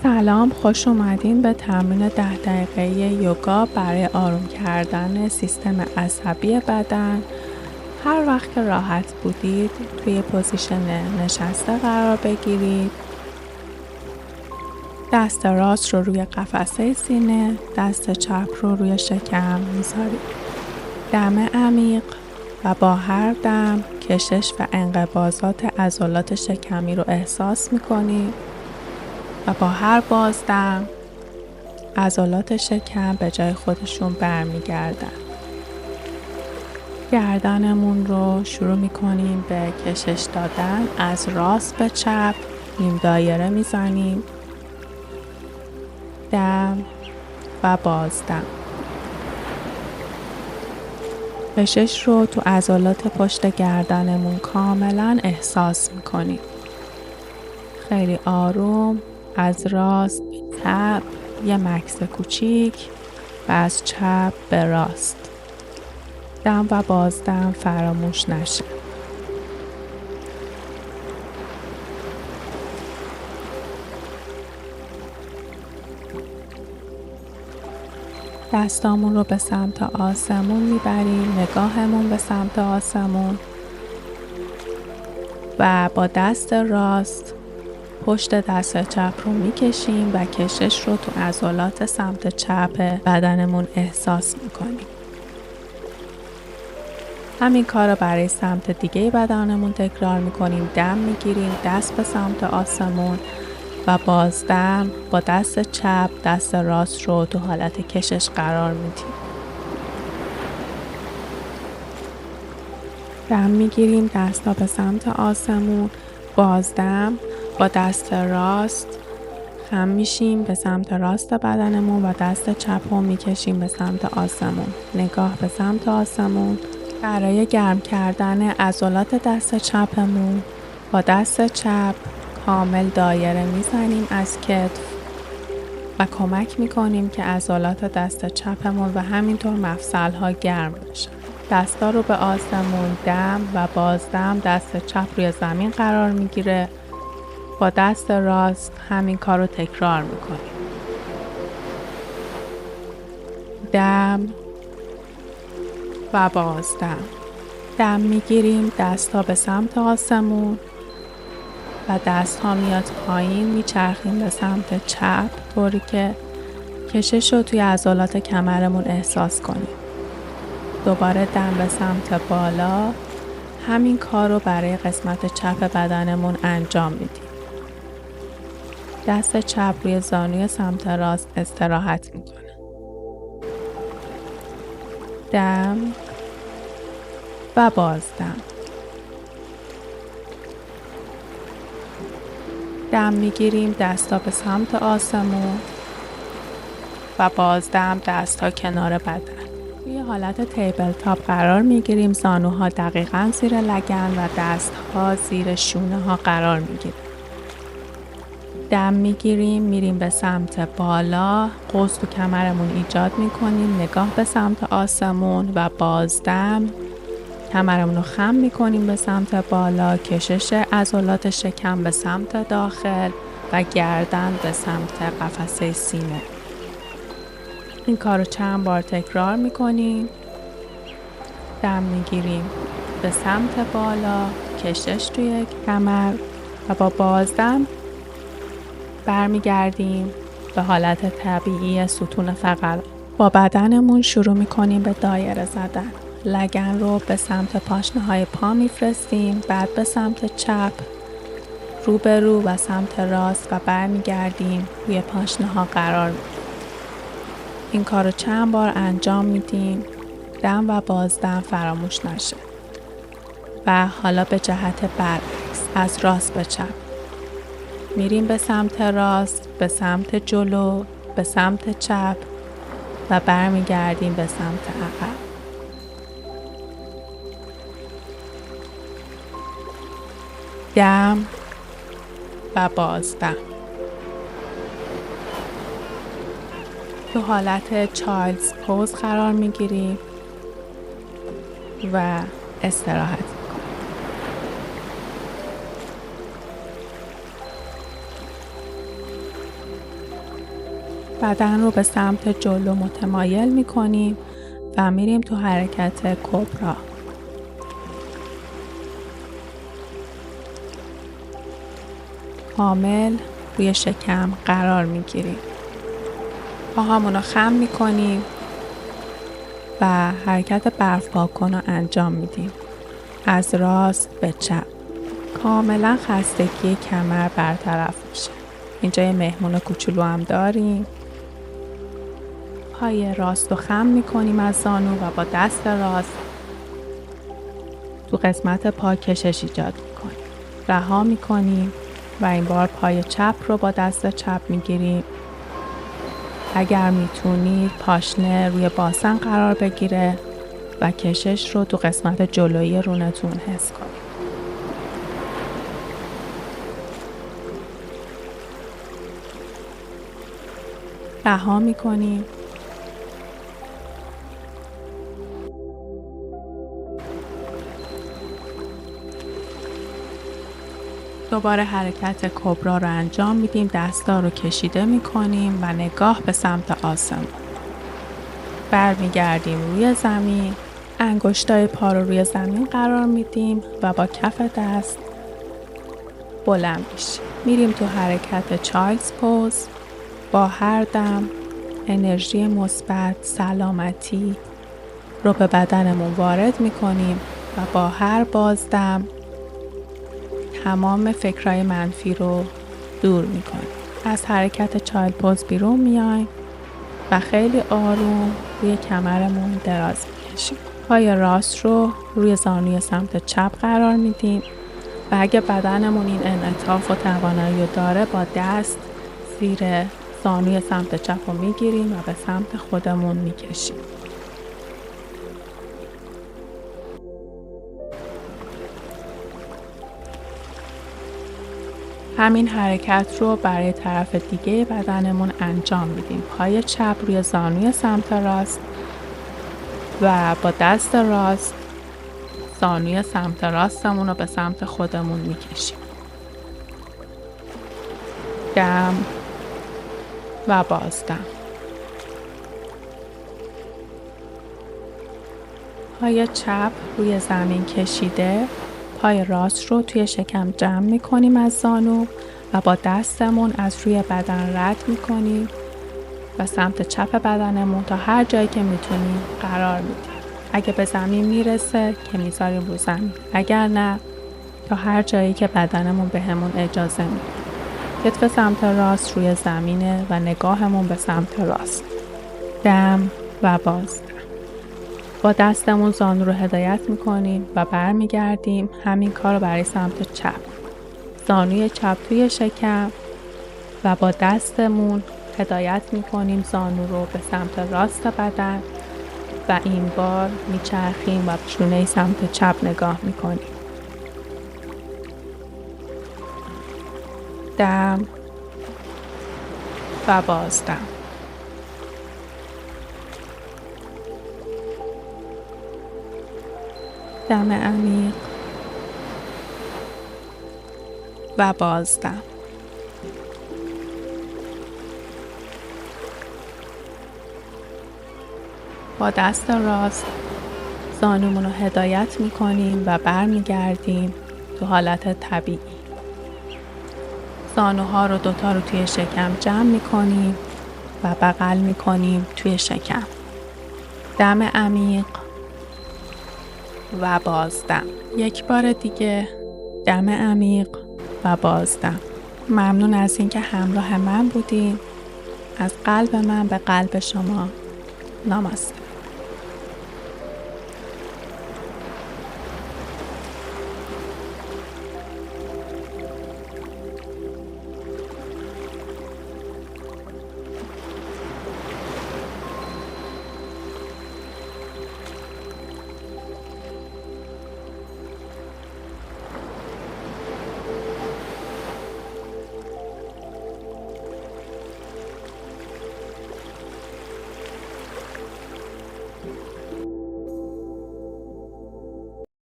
سلام، خوش اومدین به تمرین 10 دقیقه یوگا برای آروم کردن سیستم عصبی بدن. هر وقت که راحت بودید توی پوزیشن نشسته قرار بگیرید. دست راست رو روی قفسه سینه، دست چپ رو روی شکم میذارید. دم عمیق و با هر دم کشش و انقباضات عضلات شکمی رو احساس میکنید و با هر بازدم عضلات شکم به جای خودشون برمیگردن. گردنمون رو شروع میکنیم به کشش دادن از راست به چپ. نیم دایره میزنیم. دم و بازدم. کشش رو تو عضلات پشت گردنمون کاملا احساس میکنیم. خیلی آروم از راست به چپ یه مکث کوچیک و از چپ به راست. دم و بازدم فراموش نشه. دستامون رو به سمت آسمون میبریم، نگاهمون به سمت آسمون و با دست راست پشت دست چپ رو میکشیم و کشش رو تو عضلات سمت چپ بدنمون احساس میکنیم. همین کار رو برای سمت دیگه بدنمون تکرار میکنیم. دم میگیریم، دست به سمت آسمون و بازدم با دست چپ دست راست رو تو حالت کشش قرار میدیم. دم میگیریم، دستا به سمت آسمون. بازدم با دست راست خم میشیم به سمت راست بدنمون و دست چپ رو میکشیم به سمت آسمون. نگاه به سمت آسمون. برای گرم کردن عضلات دست چپمون با دست چپ کامل دایره میزنیم از کتف و کمک میکنیم که عضلات دست چپمون و همینطور مفصل‌ها گرم بشن. دستا رو به آسمون. دم و بازدم دست چپ روی زمین قرار میگیره. با دست راست همین کار رو تکرار میکنیم. دم و بازدم. دم میگیریم، دستا به سمت آسمون و دست ها میاد پایین. میچرخیم به سمت چپ طوری که کشش رو توی عضلات کمرمون احساس کنیم. دوباره دم به سمت بالا. همین کار رو برای قسمت چپ بدنمون انجام میدیم. دست چپ روی زانوی سمت راست استراحت میکنه. دم و بازدم. دم میگیریم، دستا به سمت آسمون و بازدم دستا کنار بدن. توی حالت تیبل تاپ قرار میگیریم. زانوها دقیقاً زیر لگن و دستها زیر شونه ها قرار میگیریم. دم میگیریم، میریم به سمت بالا. قوس تو کمرمون ایجاد میکنیم. نگاه به سمت آسمون و بازدم کمرمون رو خم میکنیم به سمت بالا. کشش عضلات شکم به سمت داخل و گردن به سمت قفسه سینه. این کار رو چند بار تکرار میکنیم. دم میگیریم به سمت بالا، کشش توی کمر و با بازدم برمیگردیم به حالت طبیعی ستون فقرات. با بدنمون شروع میکنیم به دایره زدن. لگن رو به سمت پاشنه های پا میفرستیم، بعد به سمت چپ، رو به رو و سمت راست و برمیگردیم روی پاشنه ها قرار میدیم. این کار رو چند بار انجام میدیم. دم و بازدم فراموش نشه. و حالا به جهت برعکس از راست به چپ میریم به سمت راست، به سمت جلو، به سمت چپ و برمیگردیم به سمت عقب. دم و بازدم. تو حالت چایلدز پوز قرار میگیریم و استراحت. بدن رو به سمت جلو متمایل میکنیم و میریم تو حرکت کبرا. کامل روی شکم قرار میگیریم. پاهامون رو خم میکنیم و حرکت برف پاکن رو انجام میدیم. از راست به چپ. کاملا خستگی کمر برطرف میشه. اینجا یه مهمون کوچولو هم داریم. پای راست رو خم میکنیم از زانو و با دست راست تو قسمت پا کشش ایجاد میکنیم. رها میکنیم و این بار پای چپ رو با دست چپ میگیریم. اگر میتونید پاشنه روی باسن قرار بگیره و کشش رو تو قسمت جلویی رونتون حس کنید. رها میکنیم. دوباره حرکت کبرا رو انجام میدیم. دستا رو کشیده میکنیم و نگاه به سمت آسمون. برمیگردیم روی زمین. انگشتای پا رو روی زمین قرار میدیم و با کف دست بلند میشیم. میریم تو حرکت چایلدز پوز. با هر دم انرژی مثبت، سلامتی رو به بدنمون وارد میکنیم و با هر بازدم تمام فکرهای منفی رو دور میکنیم. از حرکت چایلد پوز بیرون میایم و خیلی آروم روی کمرمون دراز میکشیم. پای راست رو روی زانوی سمت چپ قرار میدیم و اگه بدنمون این انعطاف و توانایی رو داره با دست زیر زانوی سمت چپ رو میگیریم و به سمت خودمون میکشیم. همین حرکت رو برای طرف دیگه بدنمون انجام میدیم. پای چپ روی زانوی سمت راست و با دست راست زانوی سمت راستمون رو به سمت خودمون میکشیم. دم و بازدم. پای چپ روی زمین کشیده، پای راست رو توی شکم جمع میکنیم از زانو و با دستمون از روی بدن رد میکنیم و سمت چپ بدنمون تا هر جایی که میتونیم قرار میدیم. اگه به زمین میرسه که میذاریم رو زمین، اگر نه تا هر جایی که بدنمون بهمون اجازه میده. کتف سمت راست روی زمینه و نگاهمون به سمت راست. دم و بازدم. با دستمون زانو رو هدایت میکنیم و برمیگردیم. همین کار رو برای سمت چپ. زانوی چپ توی شکم و با دستمون هدایت میکنیم زانو رو به سمت راست بدن و این بار میچرخیم و به شونه سمت چپ نگاه میکنیم. دم و بازدم. دم عمیق و بازدم. با دست راست زانومون رو هدایت میکنیم و برمیگردیم تو حالت طبیعی. زانوها رو دوتا رو توی شکم جمع میکنیم و بغل میکنیم توی شکم. دم عمیق و بازدم. یک بار دیگه دم عمیق و بازدم. ممنون از اینکه همراه من بودین. از قلب من به قلب شما. ناماسته.